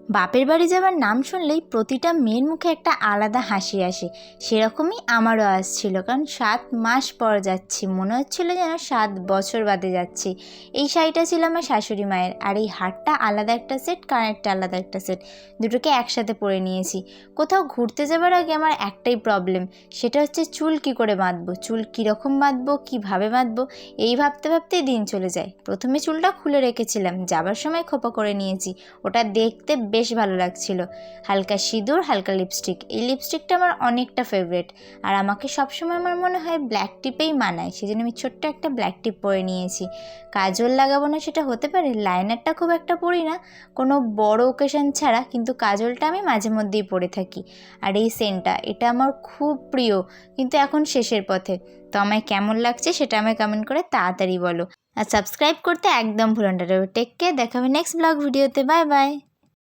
বাপের বাড়ি যাবার নাম শুনলেই প্রতিটা মেয়ের মুখে একটা আলাদা হাসি আসে। সেরকমই আমারও আসছিল, কারণ 7 মাস পর যাচ্ছি, মনে হচ্ছিল যেন 7 বছর বাদে যাচ্ছি। এই শাড়িটা ছিল আমার শাশুড়ি মায়ের, আর এই হারটা আলাদা একটা সেট, কানেরটা আলাদা একটা সেট, দুটোকে একসাথে পরে নিয়েছি। কোথাও ঘুরতে যাবার আগে আমার একটাই প্রবলেম, সেটা হচ্ছে চুল কী করে বাঁধবো, চুল কীরকম বাঁধবো, কীভাবে বাঁধবো, এই ভাবতে ভাবতেই দিন চলে যায়। প্রথমে চুলটা খুলে রেখেছিলাম, যাবার সময় খোপা করে নিয়েছি, ওটা দেখতে বেশ ভালো লাগছিল। হালকা সিঁদুর, হালকা লিপস্টিক, এই লিপস্টিকটা আমার অনেকটা ফেভারিট, আর আমাকে সবসময় আমার মনে হয় ব্ল্যাক টিপেই মানায়, সেজন্য আমি ছোট্ট একটা ব্ল্যাক টিপ পরে নিয়েছি। কাজল লাগাবো না সেটা হতে পারে, লাইনারটা খুব একটা পরি না কোনো বড় ওকেশন ছাড়া, কিন্তু কাজলটা আমি মাঝে মধ্যেই পরে থাকি। আর এই সেন্টটা, এটা আমার খুব প্রিয়, কিন্তু এখন শেষের পথে। তো আমায় কেমন লাগছে সেটা আমায় কমেন্ট করে তাড়াতাড়ি বলো, আর সাবস্ক্রাইব করতে একদম ভুলো না। টেক কেয়ার, দেখা হবে নেক্সট ব্লগ ভিডিওতে। Bye bye.